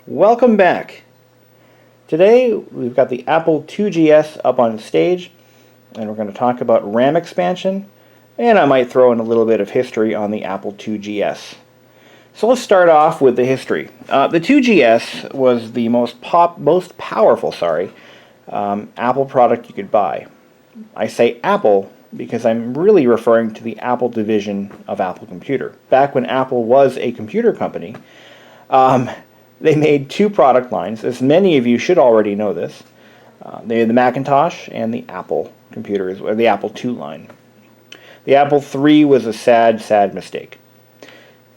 Welcome back. Today we've got the Apple IIgs up on stage, and we're going to talk about RAM expansion, and I might throw in a little bit of history on the Apple IIgs. So let's start off with the history. The IIgs was the most powerful Apple product you could buy. I say Apple because I'm really referring to the Apple division of Apple Computer. Back when Apple was a computer company, they made two product lines, as many of you should already know this. They had the Macintosh and the Apple computers, or the Apple II line. The Apple III was a sad mistake.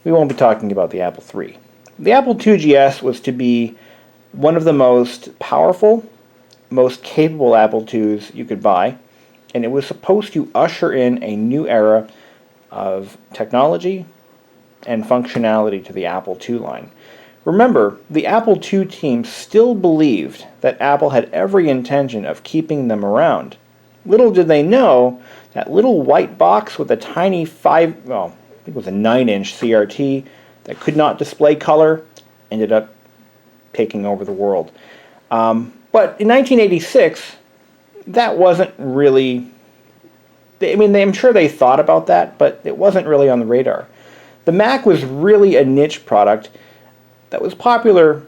We won't be talking about the Apple III. The Apple IIgs was to be one of the most powerful, most capable Apple IIs you could buy, and it was supposed to usher in a new era of technology and functionality to the Apple II line. Remember, the Apple II team still believed that Apple had every intention of keeping them around. Little did they know that little white box with a tiny I think it was a 9-inch CRT that could not display color ended up taking over the world. But in 1986, that wasn't really... I'm sure they thought about that, but it wasn't really on the radar. The Mac was really a niche product that was popular,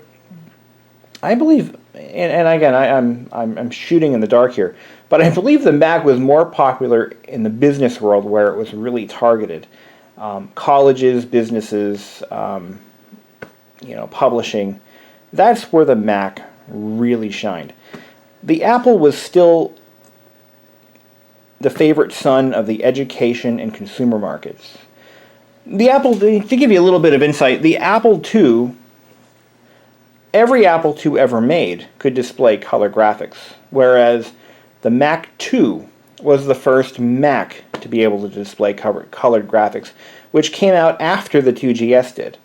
I believe, and again, I'm shooting in the dark here, but I believe the Mac was more popular in the business world where it was really targeted. Colleges, businesses, publishing, that's where the Mac really shined. The Apple was still the favorite son of the education and consumer markets. The Apple, to give you a little bit of insight, the Apple II, every Apple II ever made could display color graphics, whereas the Mac II was the first Mac to be able to display colored graphics, which came out after the IIgs did.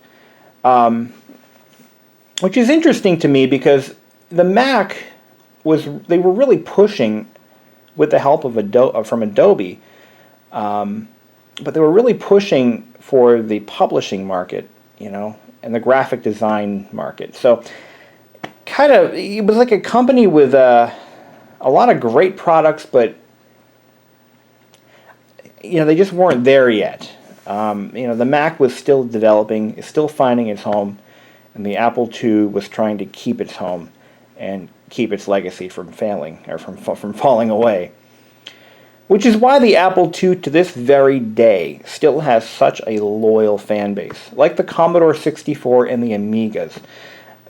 Which is interesting to me because the Mac they were really pushing with the help of from Adobe, but they were really pushing for the publishing market, and the graphic design market. So it was like a company with a lot of great products, but they just weren't there yet. The Mac was still developing, still finding its home, and the Apple II was trying to keep its home and keep its legacy from failing, or from falling away. Which is why the Apple II to this very day still has such a loyal fan base, like the Commodore 64 and the Amigas.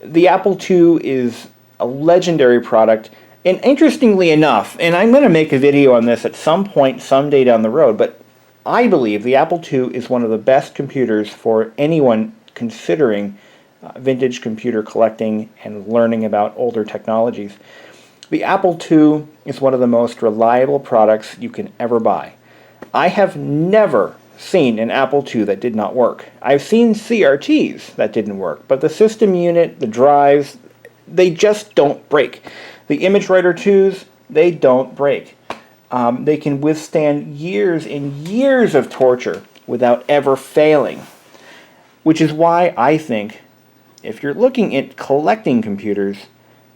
The Apple II is a legendary product, and interestingly enough, and I'm going to make a video on this at some point someday down the road, but I believe the Apple II is one of the best computers for anyone considering vintage computer collecting and learning about older technologies. The Apple II is one of the most reliable products you can ever buy. I have never seen an Apple II that did not work. I've seen CRTs that didn't work, but the system unit, the drives, they just don't break. The ImageWriter 2s, they don't break. They can withstand years and years of torture without ever failing. Which is why I think if you're looking at collecting computers,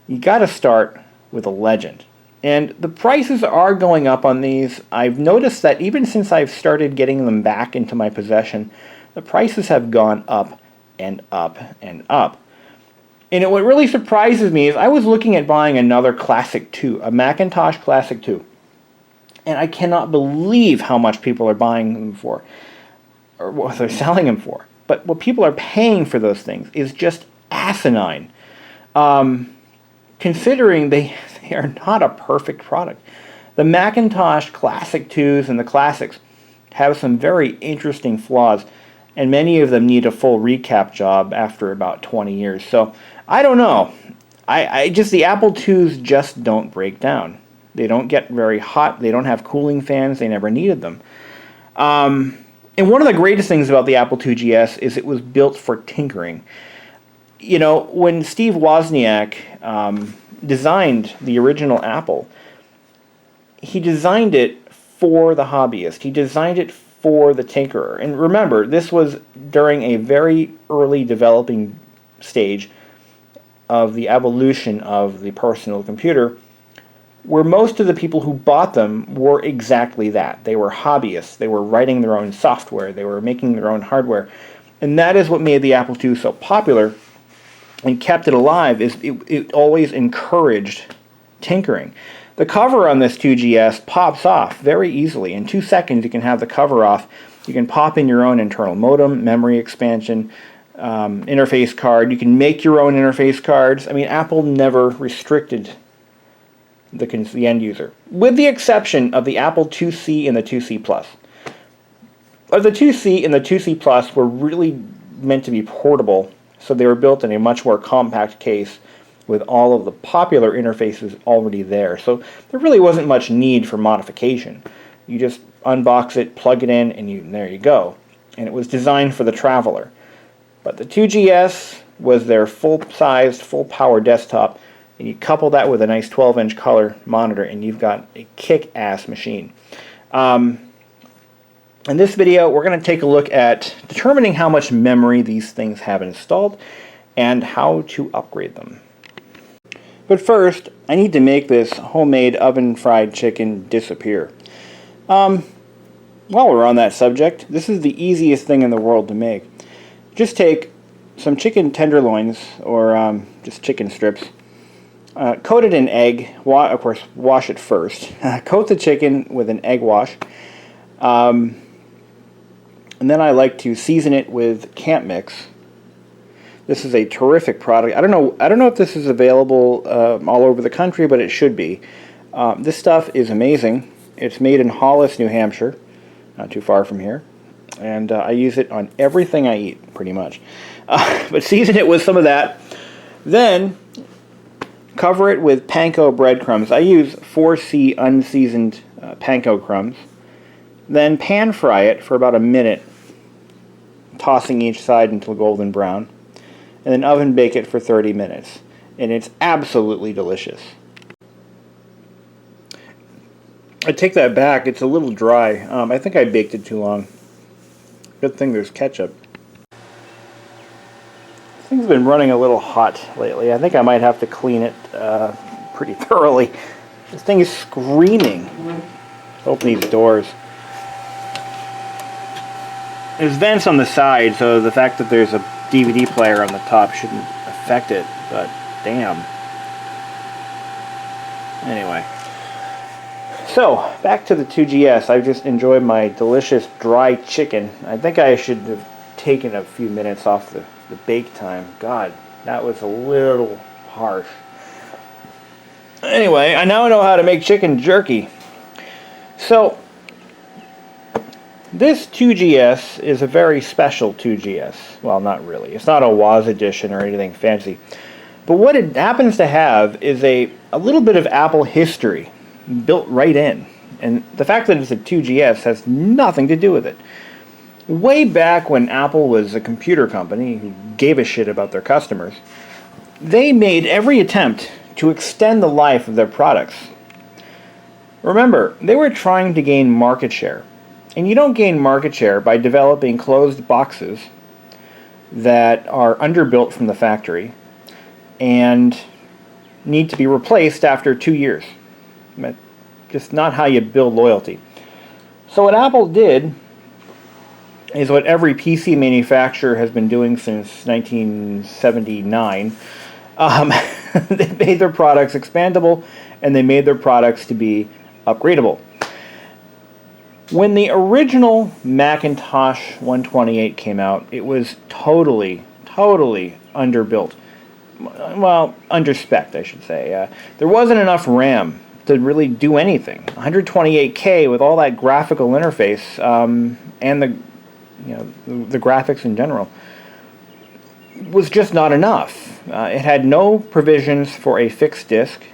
you got to start with a legend. And the prices are going up on these. I've noticed that even since I've started getting them back into my possession, the prices have gone up and up and up. And what really surprises me is I was looking at buying another Classic II, a Macintosh Classic II. And I cannot believe how much people are buying them for, or what they're selling them for. But what people are paying for those things is just asinine. Considering they are not a perfect product. The Macintosh Classic IIs and the Classics have some very interesting flaws, and many of them need a full recap job after about 20 years. So, I don't know. The Apple IIs just don't break down. They don't get very hot. They don't have cooling fans. They never needed them. And one of the greatest things about the Apple IIgs is it was built for tinkering. When Steve Wozniak designed the original Apple, he designed it for the hobbyist. He designed it for the tinkerer. And remember, this was during a very early developing stage of the evolution of the personal computer, where most of the people who bought them were exactly that. They were hobbyists. They were writing their own software. They were making their own hardware. And that is what made the Apple II so popular and kept it alive, is it always encouraged tinkering. The cover on this 2GS pops off very easily. In 2 seconds you can have the cover off. You can pop in your own internal modem, memory expansion, interface card. You can make your own interface cards. I mean, Apple never restricted the end user, with the exception of the Apple IIc and the IIc Plus. But the IIc and the IIc Plus were really meant to be portable, so they were built in a much more compact case with all of the popular interfaces already there. So there really wasn't much need for modification. You just unbox it, plug it in, and there you go. And it was designed for the traveler. But the 2GS was their full-sized, full-power desktop, and you couple that with a nice 12-inch color monitor, and you've got a kick-ass machine. In this video, we're going to take a look at determining how much memory these things have installed and how to upgrade them. But first, I need to make this homemade oven-fried chicken disappear. While we're on that subject, this is the easiest thing in the world to make. Just take some chicken tenderloins, or just chicken strips, coat it in egg, of course wash it first, coat the chicken with an egg wash, and then I like to season it with Camp Mix. This is a terrific product. I don't know if this is available all over the country, but it should be. This stuff is amazing. It's made in Hollis, New Hampshire, not too far from here, and I use it on everything I eat, pretty much. But season it with some of that, then cover it with panko breadcrumbs. I use 4C unseasoned panko crumbs. Then pan fry it for about a minute, tossing each side until golden brown, and then oven bake it for 30 minutes. And it's absolutely delicious. I take that back, it's a little dry. I think I baked it too long. Good thing there's ketchup. This thing's been running a little hot lately. I think I might have to clean it pretty thoroughly. This thing is screaming. Open these doors. There's vents on the side, so the fact that there's a DVD player on the top shouldn't affect it, but damn. Anyway. So, back to the 2GS. I just enjoyed my delicious dry chicken. I think I should have taken a few minutes off the bake time. God, that was a little harsh. Anyway, I now know how to make chicken jerky. So, this 2GS is a very special 2GS. Well, not really. It's not a WAS edition or anything fancy. But what it happens to have is a little bit of Apple history built right in. And the fact that it's a 2GS has nothing to do with it. Way back when Apple was a computer company who gave a shit about their customers, they made every attempt to extend the life of their products. Remember, they were trying to gain market share. And you don't gain market share by developing closed boxes that are underbuilt from the factory and need to be replaced after 2 years. Just not how you build loyalty. So what Apple did is what every PC manufacturer has been doing since 1979. They made their products expandable, and they made their products to be upgradable. When the original Macintosh 128 came out, it was totally underbuilt. Well, underspec'd, I should say. There wasn't enough RAM to really do anything. 128K with all that graphical interface and the graphics in general was just not enough. It had no provisions for a fixed disk,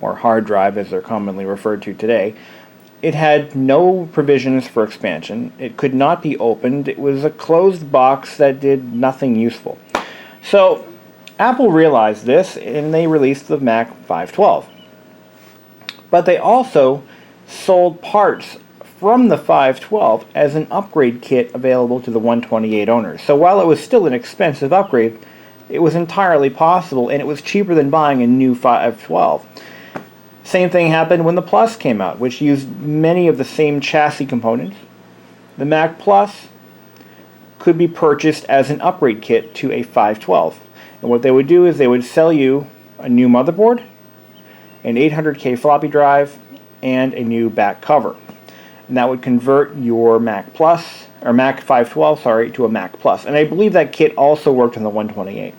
or hard drive as they're commonly referred to today. It had no provisions for expansion. It could not be opened. It was a closed box that did nothing useful. So Apple realized this, and they released the Mac 512. But they also sold parts from the 512 as an upgrade kit available to the 128 owners. So while it was still an expensive upgrade, It was entirely possible, and it was cheaper than buying a new 512. Same thing happened when the Plus came out, which used many of the same chassis components. The Mac Plus could be purchased as an upgrade kit to a 512. And what they would do is they would sell you a new motherboard, an 800K floppy drive, and a new back cover. And that would convert your Mac Plus, or Mac 512, sorry, to a Mac Plus. And I believe that kit also worked on the 128.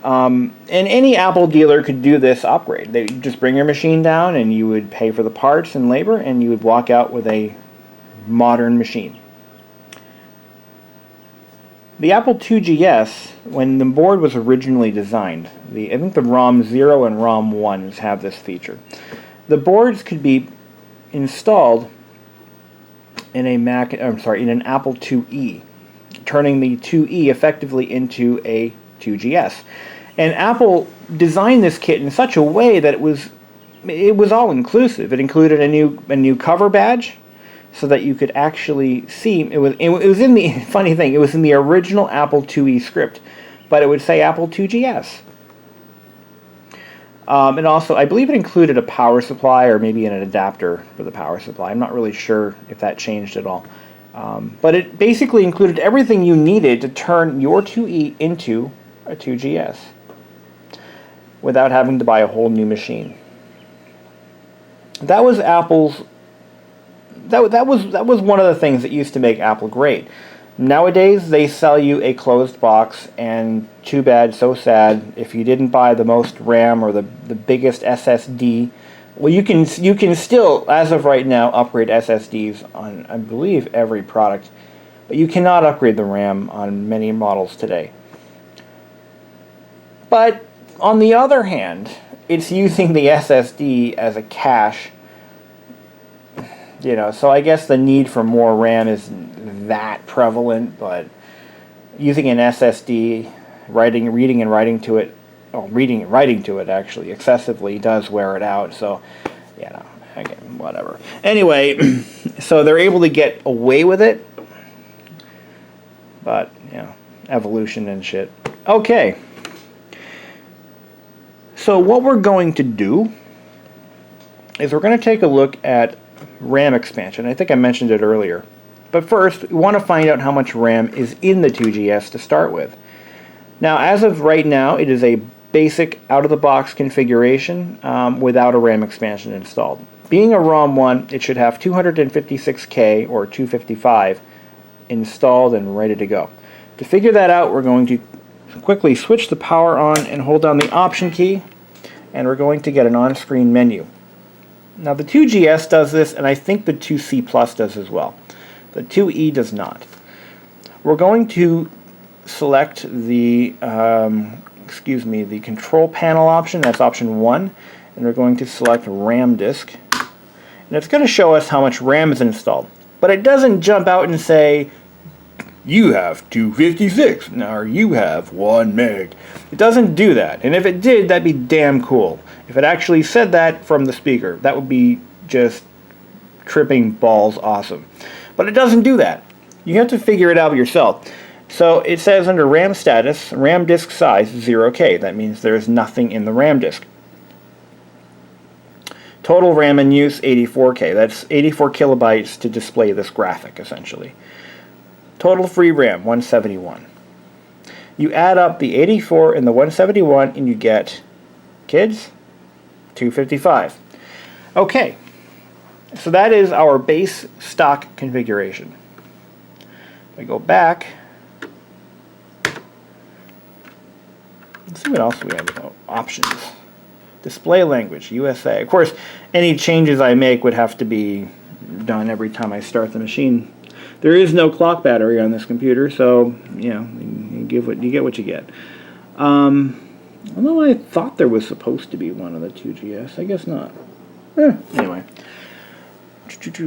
And any Apple dealer could do this upgrade. They just bring your machine down, and you would pay for the parts and labor, and you would walk out with a modern machine. The Apple IIgs, when the board was originally designed, I think the ROM 0 and ROM 1s have this feature. The boards could be installed in an Apple IIe, turning the IIe effectively into a IIgs. And Apple designed this kit in such a way that it was all inclusive. It included a new cover badge, so that you could actually see. It was in the funny thing. It was in the original Apple IIe script, but it would say Apple IIgs. And also, I believe it included a power supply or maybe an adapter for the power supply. I'm not really sure if that changed at all. But it basically included everything you needed to turn your IIe into a IIgs without having to buy a whole new machine. That was Apple's. That was one of the things that used to make Apple great. Nowadays, they sell you a closed box, and too bad, so sad, if you didn't buy the most RAM or the biggest SSD. Well, you can still, as of right now, upgrade SSDs on, I believe, every product, but you cannot upgrade the RAM on many models today. But on the other hand, it's using the SSD as a cache. So I guess the need for more RAM isn't that prevalent, but using an SSD, reading and writing to it, reading and writing to it actually excessively does wear it out. So, again, whatever. Anyway, so they're able to get away with it, but evolution and shit. Okay. So what we're going to do is we're going to take a look at RAM expansion. I think I mentioned it earlier. But first, we want to find out how much RAM is in the IIgs to start with. Now, as of right now, it is a basic out-of-the-box configuration without a RAM expansion installed. Being a ROM 1, it should have 256K or 255 installed and ready to go. To figure that out, we're going to quickly switch the power on and hold down the Option key, and we're going to get an on-screen menu. Now the 2GS does this, and I think the 2C Plus does as well. The 2E does not. We're going to select the the control panel option. That's option 1, and we're going to select RAM disk, and it's going to show us how much RAM is installed. But it doesn't jump out and say, you have 256, or you have 1 meg. It doesn't do that, and if it did, that'd be damn cool. If it actually said that from the speaker, that would be just tripping balls awesome. But it doesn't do that. You have to figure it out yourself. So it says under RAM status, RAM disk size 0K. That means there is nothing in the RAM disk. Total RAM in use 84K. That's 84 kilobytes to display this graphic, essentially. Total free RAM 171. You add up the 84 and the 171 and you get, kids, 255. Okay, so that is our base stock configuration. If I go back, let's see what else we have. Oh, options. Display language, USA. Of course, any changes I make would have to be done every time I start the machine. There is no clock battery on this computer, so you get what you get. Although I thought there was supposed to be one on the 2GS, I guess not. Anyway,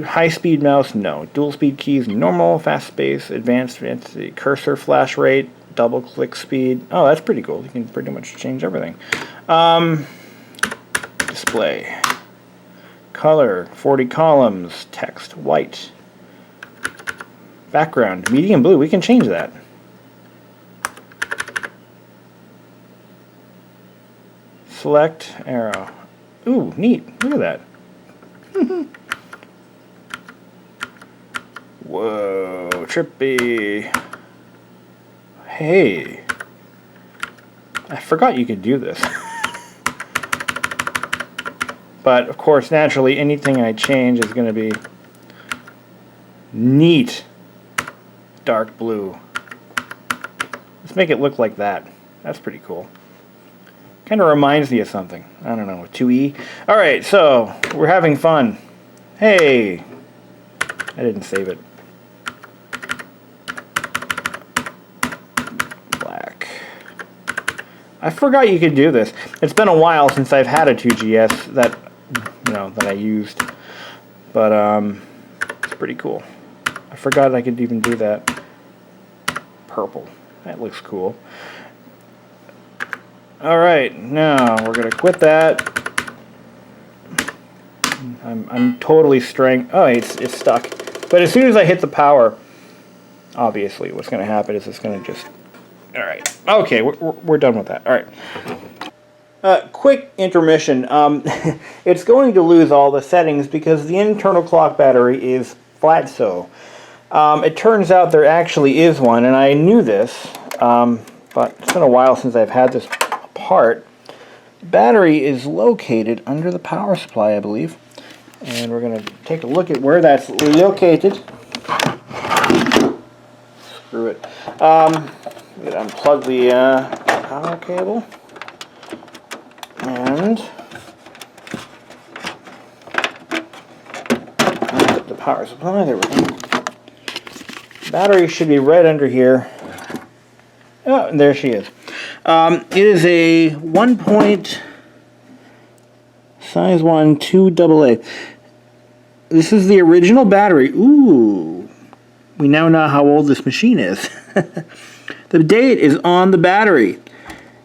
high-speed mouse, no. Dual-speed keys, normal, fast space, advanced, cursor flash rate, double-click speed. Oh, that's pretty cool. You can pretty much change everything. Display, color, 40 columns, text, white. Background, medium blue, we can change that. Select arrow. Ooh, neat. Look at that. Whoa, trippy. Hey. I forgot you could do this. But, of course, naturally, anything I change is going to be neat. Dark blue. Let's make it look like that. That's pretty cool. Kind of reminds me of something. I don't know, 2E. Alright, so, we're having fun. Hey! I didn't save it. Black. I forgot you could do this. It's been a while since I've had a 2GS that, that I used. But, it's pretty cool. I forgot I could even do that. Purple. That looks cool. Alright, now we're going to quit that. I'm totally straying. Oh, it's stuck. But as soon as I hit the power, obviously what's going to happen is it's going to just... Alright. Okay, we're done with that. Alright. Quick intermission. It's going to lose all the settings because the internal clock battery is flat so. It turns out there actually is one, and I knew this, but it's been a while since I've had this apart. The battery is located under the power supply, I believe. And we're going to take a look at where that's located. Screw it. I'm going to unplug the power cable. And the power supply. There we go. Battery should be right under here. Oh, and there she is. It is a 1. Size 1 2AA. This is the original battery. Ooh. We now know how old this machine is. The date is on the battery.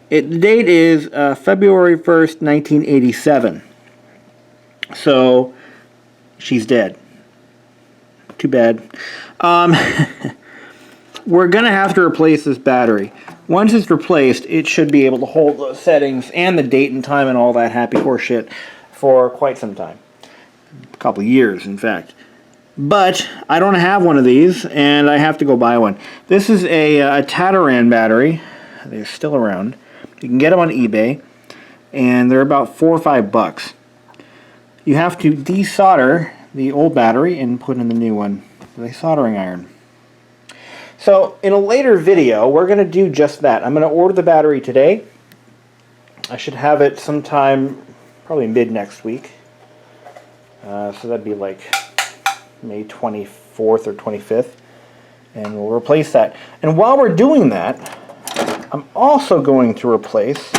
The date is February 1st, 1987. So, she's dead. Too bad. We're going to have to replace this battery. Once it's replaced, it should be able to hold those settings and the date and time and all that happy horse shit for quite some time. A couple of years, in fact. But I don't have one of these, and I have to go buy one. This is a Tataran battery. They're still around. You can get them on eBay, and they're about $4 or $5. You have to desolder the old battery and put in the new one with a soldering iron. So, in a later video, we're going to do just that. I'm going to order the battery today. I should have it sometime, probably mid next week. So that'd be like May 24th or 25th. And we'll replace that. And while we're doing that, I'm also going to replace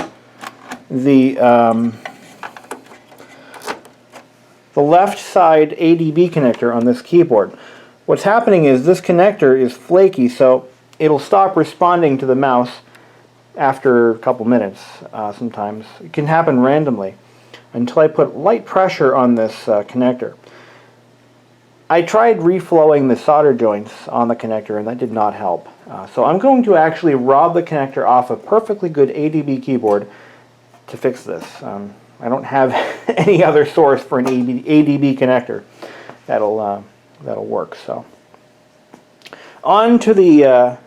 the left side ADB connector on this keyboard. What's happening is this connector is flaky, so it'll stop responding to the mouse after a couple minutes sometimes. It can happen randomly until I put light pressure on this connector. I tried reflowing the solder joints on the connector and that did not help. So I'm going to actually rob the connector off a perfectly good ADB keyboard to fix this. I don't have any other source for an ADB connector that'll work. So on to the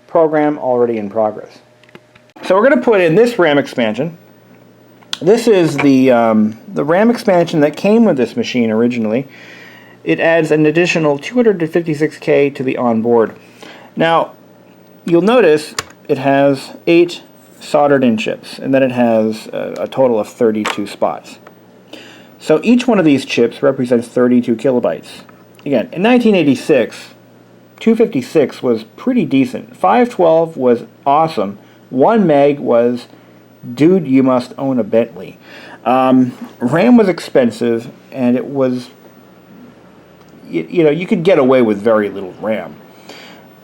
program already in progress. So we're going to put in this RAM expansion. This is the RAM expansion that came with this machine originally. It adds an additional 256K to the onboard. Now, you'll notice it has 8 soldered in chips, and then it has a total of 32 spots. So each one of these chips represents 32 kilobytes. Again, in 1986, 256 was pretty decent. 512 was awesome. 1 meg was, dude, you must own a Bentley. RAM was expensive, and it was, you could get away with very little RAM.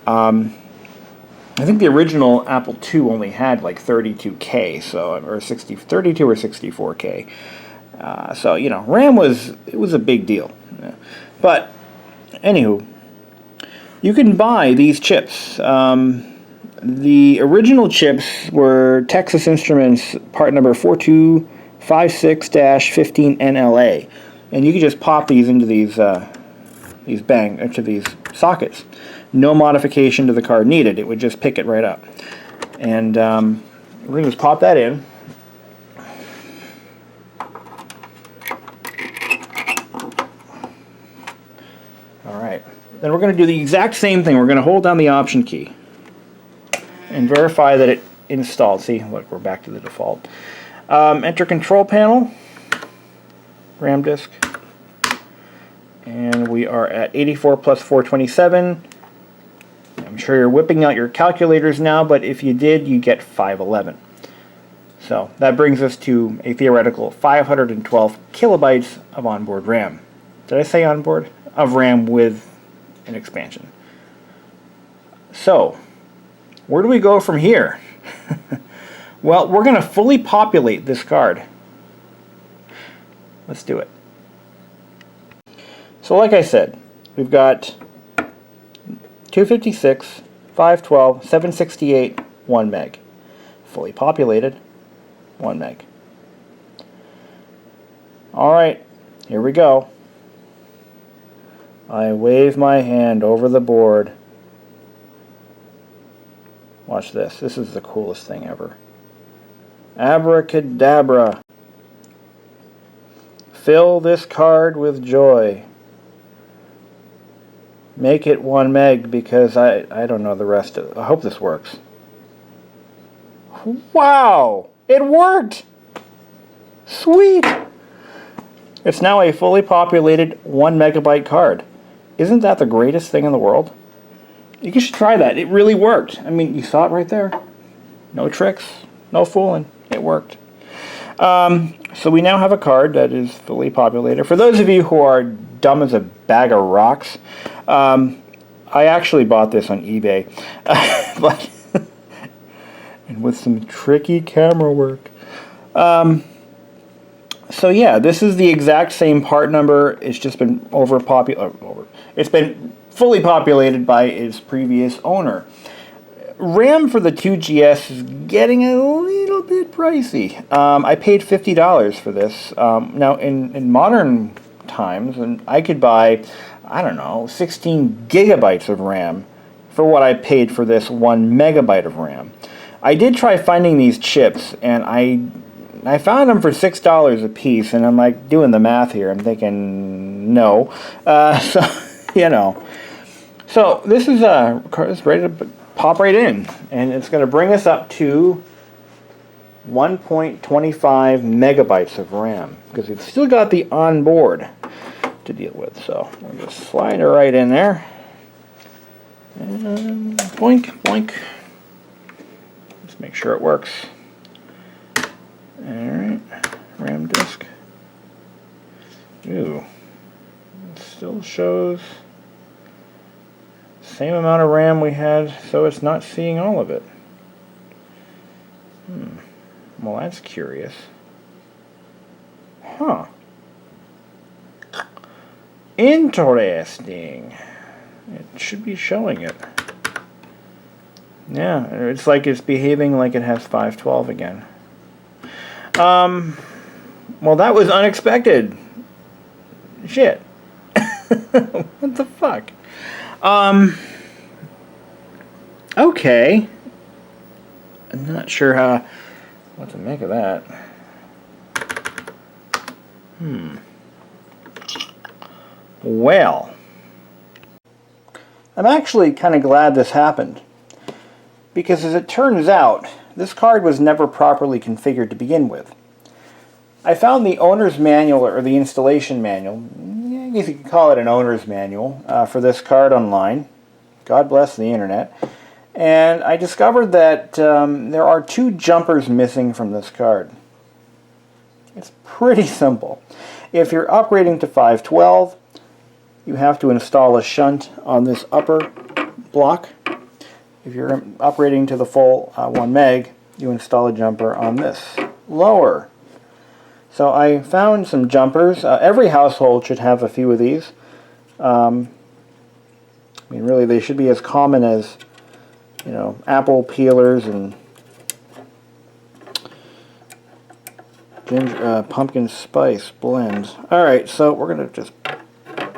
I think the original Apple II only had like 32K, or 32 or 64K. So, RAM was a big deal. But, anywho, you can buy these chips. The original chips were Texas Instruments part number 4256-15NLA, and you could just pop these into these sockets. No modification to the card needed. It would just pick it right up. And we're going to just pop that in. Alright. Then we're going to do the exact same thing. We're going to hold down the Option key and verify that it installed. See, look, we're back to the default. Enter control panel, RAM disk, and we are at 84 plus 427. I'm sure you're whipping out your calculators now, but if you did, you get 511. So that brings us to a theoretical 512 kilobytes of onboard RAM. Did I say onboard? Of RAM with an expansion. So, where do we go from here? Well, we're going to fully populate this card. Let's do it. So like I said, we've got 256, 512, 768, 1 meg. Fully populated, 1 meg. Alright, here we go. I wave my hand over the board. Watch this. This is the coolest thing ever. Abracadabra. Fill this card with joy. Make it 1 meg because I don't know the rest of it. I hope this works. Wow! It worked! Sweet! It's now a fully populated 1 megabyte card. Isn't that the greatest thing in the world? You should try that. It really worked. I mean, you saw it right there. No tricks. No fooling. It worked. So we now have a card that is fully populated. For those of you who are dumb as a bag of rocks, I actually bought this on eBay. But and with some tricky camera work. So yeah, this is the exact same part number. It's just been it's been fully populated by its previous owner. RAM for the 2GS is getting a little bit pricey. I paid $50 for this. Now in modern times, and I could buy, I don't know, 16 gigabytes of RAM for what I paid for this 1 megabyte of RAM. I did try finding these chips, and I found them for $6 a piece, and I'm like doing the math here. I'm thinking, no. So, you know. So this is ready to pop right in, and it's going to bring us up to 1.25 megabytes of RAM, because we've still got the onboard to deal with. So we'll just slide it right in there. And boink, boink. Let's make sure it works. Alright, RAM disk. Ooh, it still shows the same amount of RAM we had, so it's not seeing all of it. Well, that's curious. Huh. Interesting. It should be showing it. Yeah, it's like it's behaving like it has 512 again. Well, that was unexpected. Shit. What the fuck? Okay. I'm not sure what to make of that. Well, I'm actually kind of glad this happened, because as it turns out, this card was never properly configured to begin with. I found the owner's manual, or the installation manual, I guess you could call it an owner's manual, for this card online. God bless the internet. And I discovered that there are 2 jumpers missing from this card. It's pretty simple. If you're upgrading to 512, you have to install a shunt on this upper block. If you're upgrading to the full 1 meg, you install a jumper on this lower. So I found some jumpers. Every household should have a few of these. I mean, really, they should be as common as you know, apple peelers and ginger, pumpkin spice blend. Alright, so we're going to just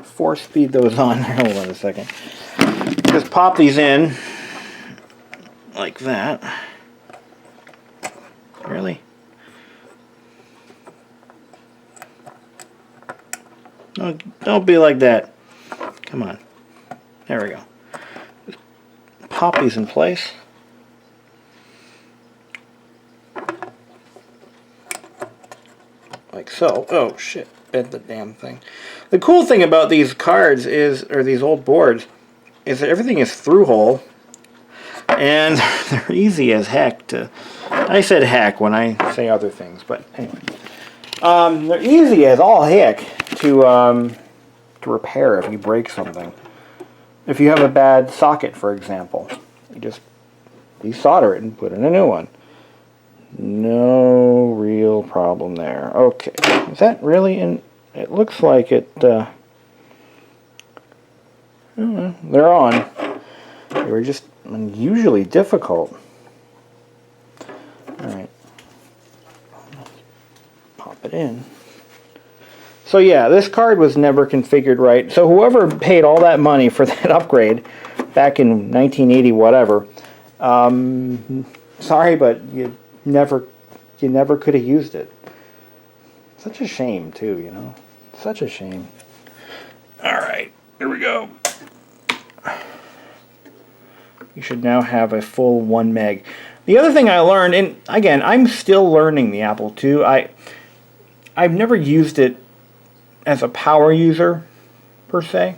force feed those on. Hold on a second. Just pop these in like that. Really? No, don't be like that. Come on. There we go. Just pop these in place. Like so. Oh shit, bent the damn thing. The cool thing about these cards is, or these old boards, is that everything is through hole, and they're easy as heck to, I said heck when I say other things, but anyway. They're easy as all heck to repair if you break something. If you have a bad socket, for example, you just desolder it and put in a new one. No real problem there. Okay, is that really in? It looks like it. They're on. They were just unusually difficult. All right, pop it in. So yeah, this card was never configured right. So whoever paid all that money for that upgrade back in 1980, whatever. Sorry, but you never could have used it. Such a shame, too, you know. Such a shame. All right, here we go. You should now have a full 1 meg. The other thing I learned, and again, I'm still learning the Apple II. I've never used it as a power user, per se.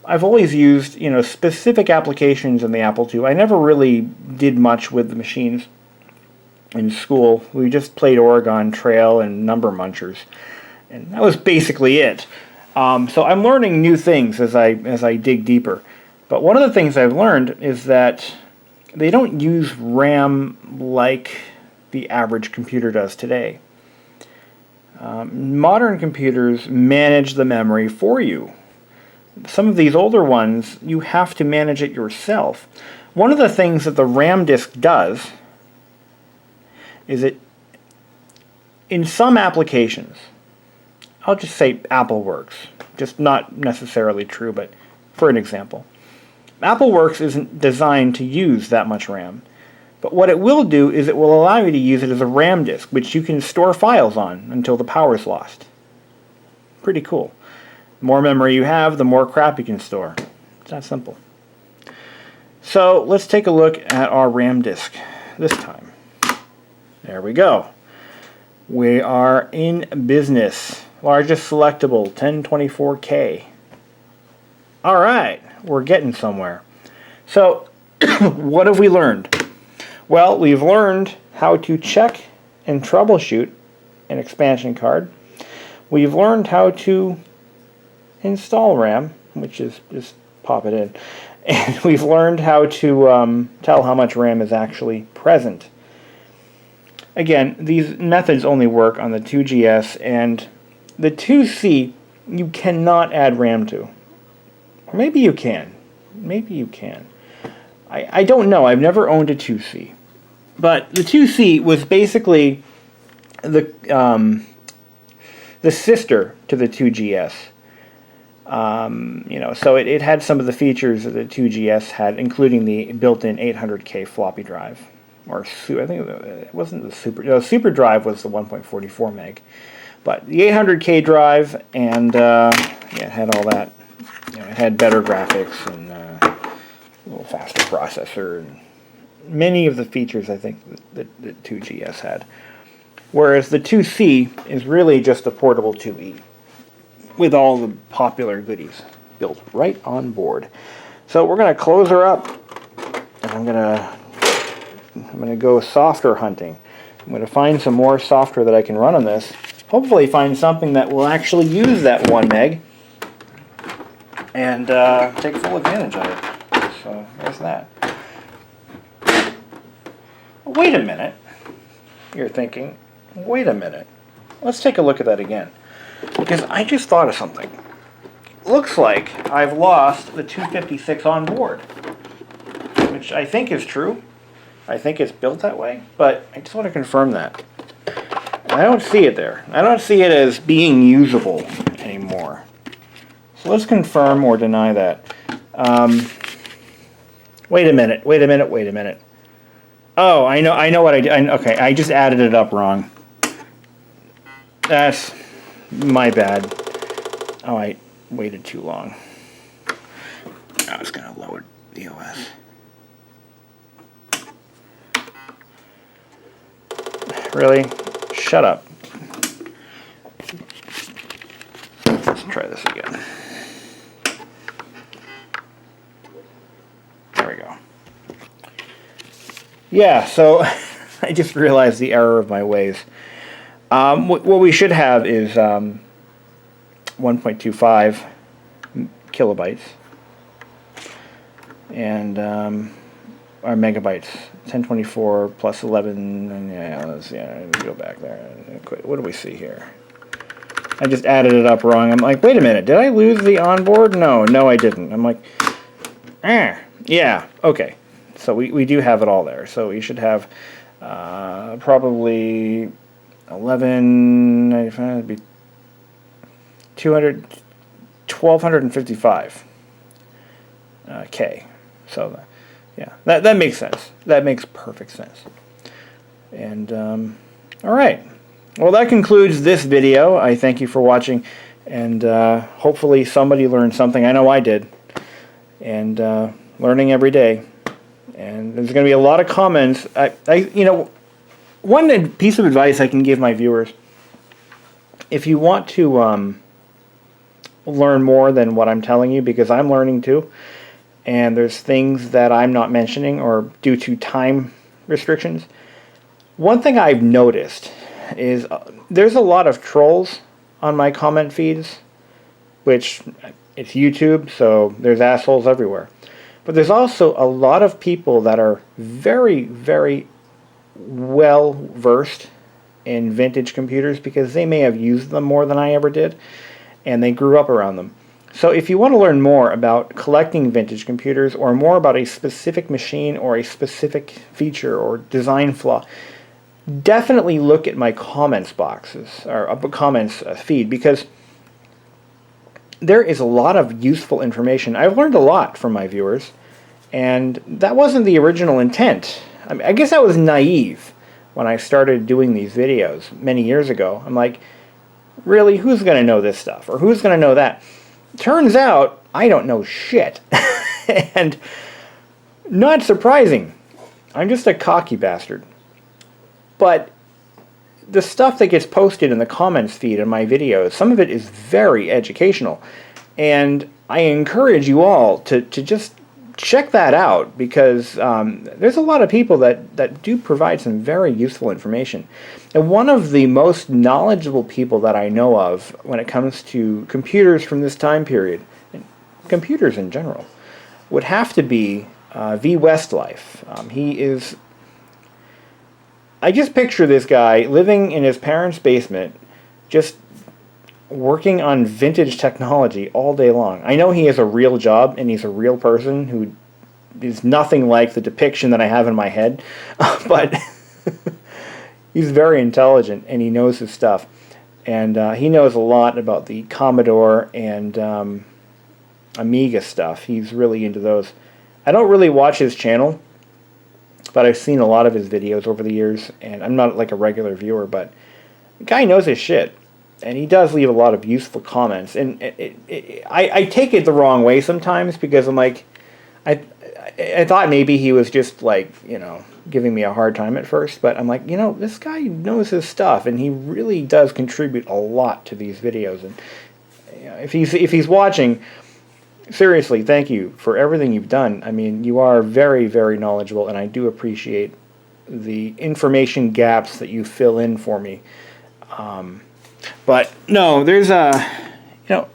I've always used, you know, specific applications in the Apple II. I never really did much with the machines in school. We just played Oregon Trail and Number Munchers, and that was basically it. So I'm learning new things as I dig deeper. But one of the things I've learned is that they don't use RAM like the average computer does today. Modern computers manage the memory for you. Some of these older ones, you have to manage it yourself. One of the things that the RAM disk does is it, in some applications, I'll just say Apple Works, just not necessarily true, but for an example. Apple Works isn't designed to use that much RAM. But what it will do is it will allow you to use it as a RAM disk, which you can store files on until the power is lost. Pretty cool. The more memory you have, the more crap you can store. It's that simple. So let's take a look at our RAM disk this time. There we go. We are in business. Largest selectable, 1024K. Alright, we're getting somewhere. So, what have we learned? Well, we've learned how to check and troubleshoot an expansion card. We've learned how to install RAM, which is just pop it in. And we've learned how to tell how much RAM is actually present. Again, these methods only work on the 2GS, and the 2C you cannot add RAM to. Or maybe you can. Maybe you can. I don't know. I've never owned a 2C. But the 2C was basically the sister to the 2GS. You know, so it had some of the features that the 2GS had, including the built-in 800K floppy drive. Or I think it wasn't the super. No, super drive was the 1.44 meg, but the 800K drive, and yeah, it had all that. You know, it had better graphics and a little faster processor, and many of the features I think that the 2GS had. Whereas the 2C is really just a portable 2E with all the popular goodies built right on board. So we're going to close her up, and I'm going to go software hunting. I'm going to find some more software that I can run on this. Hopefully find something that will actually use that 1 meg and take full advantage of it. So there's that. Wait a minute. You're thinking, wait a minute. Let's take a look at that again. Because I just thought of something. Looks like I've lost the 256 on board. The which I think is true. I think it's built that way, but I just want to confirm that. I don't see it there. I don't see it as being usable anymore. So let's confirm or deny that. Wait a minute. Wait a minute. Wait a minute. Oh, I know what I did. Okay, I just added it up wrong. That's my bad. Oh, I waited too long. I was going to lower the OS. Really? Shut up. Let's try this again. There we go. Yeah, so I just realized the error of my ways. What we should have is 1.25 kilobytes and our megabytes, 1024 plus 11. And yeah, let me go back there. What do we see here? I just added it up wrong. I'm like, wait a minute, did I lose the onboard? No, I didn't. I'm like, yeah, okay. So we do have it all there. So we should have probably 1195, it'd be 1255 K. So yeah, that makes sense. That makes perfect sense. And all right. Well, that concludes this video. I thank you for watching, and hopefully somebody learned something. I know I did. And learning every day. And there's going to be a lot of comments. You know, one piece of advice I can give my viewers: if you want to learn more than what I'm telling you, because I'm learning too, and there's things that I'm not mentioning or due to time restrictions. One thing I've noticed is there's a lot of trolls on my comment feeds, which it's YouTube, so there's assholes everywhere. But there's also a lot of people that are very, very well versed in vintage computers because they may have used them more than I ever did, and they grew up around them. So if you want to learn more about collecting vintage computers or more about a specific machine or a specific feature or design flaw, definitely look at my comments boxes or comments feed, because there is a lot of useful information. I've learned a lot from my viewers, and that wasn't the original intent. I mean, I guess I was naive when I started doing these videos many years ago. I'm like, really, who's going to know this stuff? Or who's going to know that? Turns out, I don't know shit. And not surprising. I'm just a cocky bastard. But the stuff that gets posted in the comments feed in my videos, some of it is very educational. And I encourage you all to just check that out, because there's a lot of people that do provide some very useful information. And one of the most knowledgeable people that I know of when it comes to computers from this time period, and computers in general, would have to be V. Westlife. He is... I just picture this guy living in his parents' basement, just working on vintage technology all day long. I know he has a real job, and he's a real person who is nothing like the depiction that I have in my head, but he's very intelligent, and he knows his stuff. And he knows a lot about the Commodore and Amiga stuff. He's really into those. I don't really watch his channel, but I've seen a lot of his videos over the years, and I'm not like a regular viewer, but the guy knows his shit, and he does leave a lot of useful comments. And I take it the wrong way sometimes, because I'm like, I thought maybe he was just like, you know, giving me a hard time at first, but I'm like, you know, this guy knows his stuff, and he really does contribute a lot to these videos. And you know, if he's watching, seriously, thank you for everything you've done. I mean, you are very, very knowledgeable, and I do appreciate the information gaps that you fill in for me. But no, there's you know,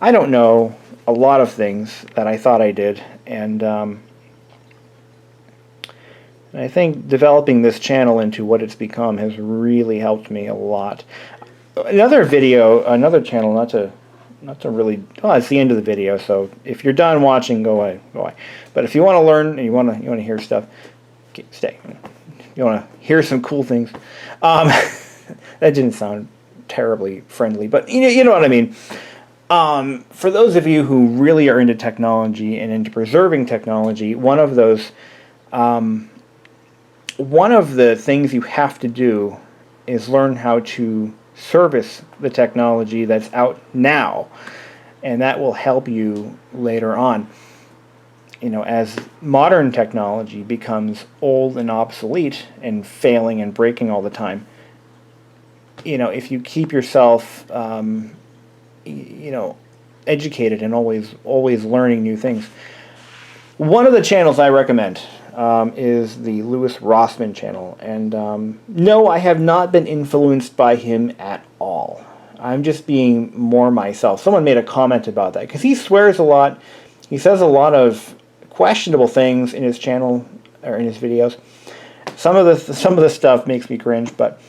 I don't know a lot of things that I thought I did, and I think developing this channel into what it's become has really helped me a lot. Another channel, not to not to really, well, it's the end of the video, so if you're done watching, go away, go away. But if you want to learn and you want to hear stuff, stay. You want to hear some cool things. That didn't sound terribly friendly, but you know what I mean. For those of you who really are into technology and into preserving technology, one of the things you have to do is learn how to service the technology that's out now, and that will help you later on. You know, as modern technology becomes old and obsolete and failing and breaking all the time, you know, if you keep yourself, you know, educated and always learning new things. One of the channels I recommend is the Louis Rossmann channel, and no, I have not been influenced by him at all. I'm just being more myself. Someone made a comment about that because he swears a lot. He says a lot of questionable things in his channel or in his videos. Some of the stuff makes me cringe, but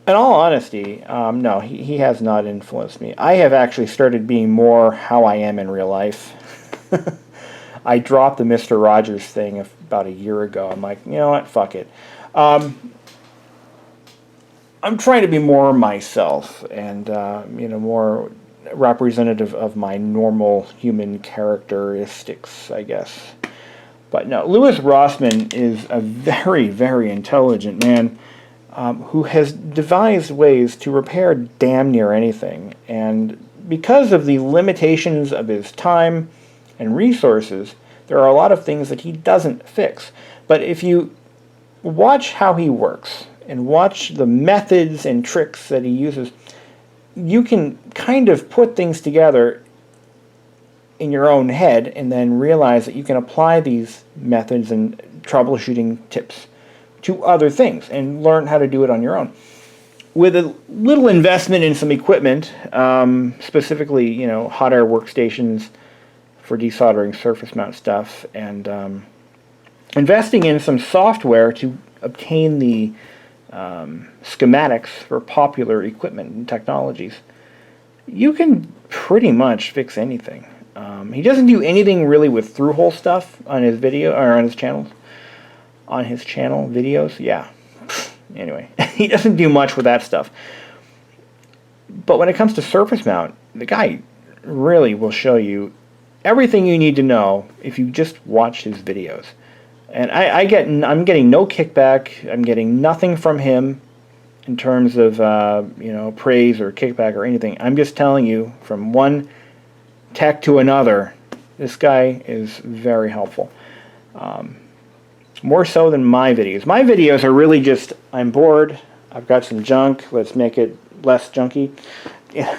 in all honesty, no, he has not influenced me. I have actually started being more how I am in real life. I dropped the Mr. Rogers thing about a year ago. I'm like, you know what, fuck it. I'm trying to be more myself and you know, more representative of my normal human characteristics, I guess. But no, Louis Rossmann is a very, very intelligent man who has devised ways to repair damn near anything. And because of the limitations of his time and resources, there are a lot of things that he doesn't fix. But if you watch how he works and watch the methods and tricks that he uses, you can kind of put things together in your own head and then realize that you can apply these methods and troubleshooting tips to other things and learn how to do it on your own. With a little investment in some equipment, specifically, you know, hot air workstations for desoldering surface mount stuff, and investing in some software to obtain the schematics for popular equipment and technologies, you can pretty much fix anything. He doesn't do anything really with through-hole stuff on his video or on his channels. On his channel videos, yeah. Anyway, he doesn't do much with that stuff. But when it comes to surface mount, the guy really will show you everything you need to know if you just watch his videos. And I'm getting no kickback. I'm getting nothing from him in terms of you know, praise or kickback or anything. I'm just telling you, from one tech to another, this guy is very helpful. More so than my videos. My videos are really just, I'm bored, I've got some junk, let's make it less junky. Yeah.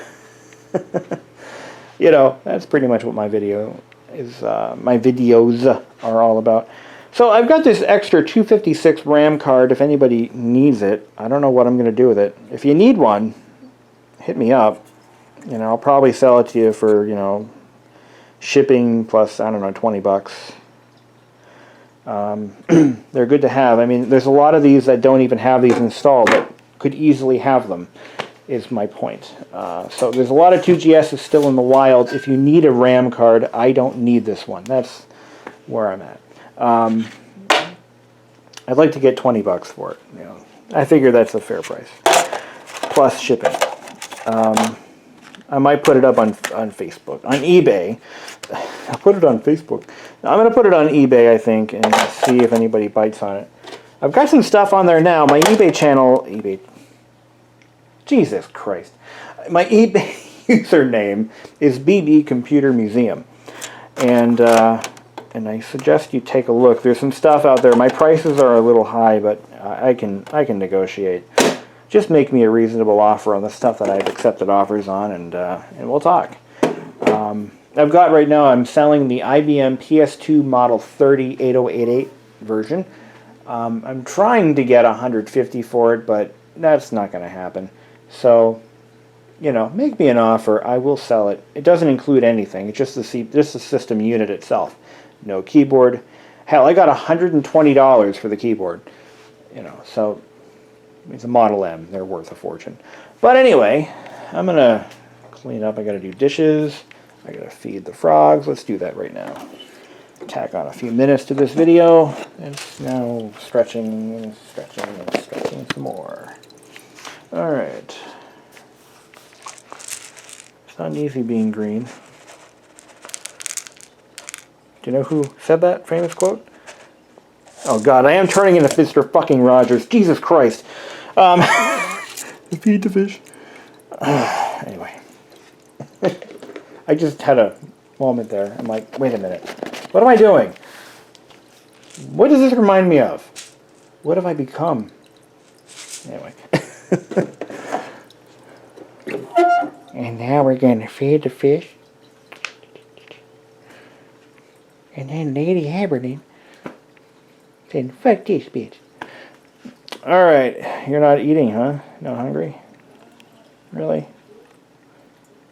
You know, that's pretty much what my video is. My videos are all about. So I've got this extra 256 RAM card if anybody needs it. I don't know what I'm going to do with it. If you need one, hit me up. You know, I'll probably sell it to you for, you know, shipping plus, I don't know, 20 bucks. They're good to have. I mean, there's a lot of these that don't even have these installed that could easily have them, is my point. So there's a lot of 2GSs still in the wild. If you need a RAM card, I don't need this one. That's where I'm at. I'd like to get 20 bucks for it. You know, I figure that's a fair price, plus shipping. I might put it up on Facebook, on eBay. I'll put it on Facebook. I'm going to put it on eBay, I think, and see if anybody bites on it. I've got some stuff on there now. My eBay channel, Jesus Christ. My eBay username is BB Computer Museum. And I suggest you take a look. There's some stuff out there. My prices are a little high, but I can negotiate. Just make me a reasonable offer on the stuff that I've accepted offers on, and we'll talk. I've got right now, I'm selling the IBM PS2 Model 308088 version. I'm trying to get 150 for it, but that's not going to happen. So, you know, make me an offer. I will sell it. It doesn't include anything. It's just the system unit itself. No keyboard. Hell, I got $120 for the keyboard. You know, so it's a Model M. They're worth a fortune. But anyway, I'm going to clean up. I gotta do dishes. I gotta feed the frogs. Let's do that right now. Tack on a few minutes to this video. And it's now stretching and stretching and stretching some more. Alright. It's not easy being green. Do you know who said that famous quote? Oh god, I am turning into Mr. fucking Rogers. Jesus Christ. Feed the fish. Anyway. I just had a moment there. I'm like, wait a minute. What am I doing? What does this remind me of? What have I become? Anyway. And now we're going to feed the fish. And then Lady Aberdeen said, fuck this bitch. Alright, you're not eating, huh? Not hungry? Really?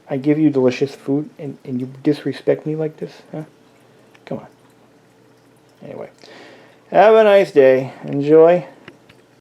I give you delicious food and you disrespect me like this? Huh? Come on. Anyway. Have a nice day. Enjoy.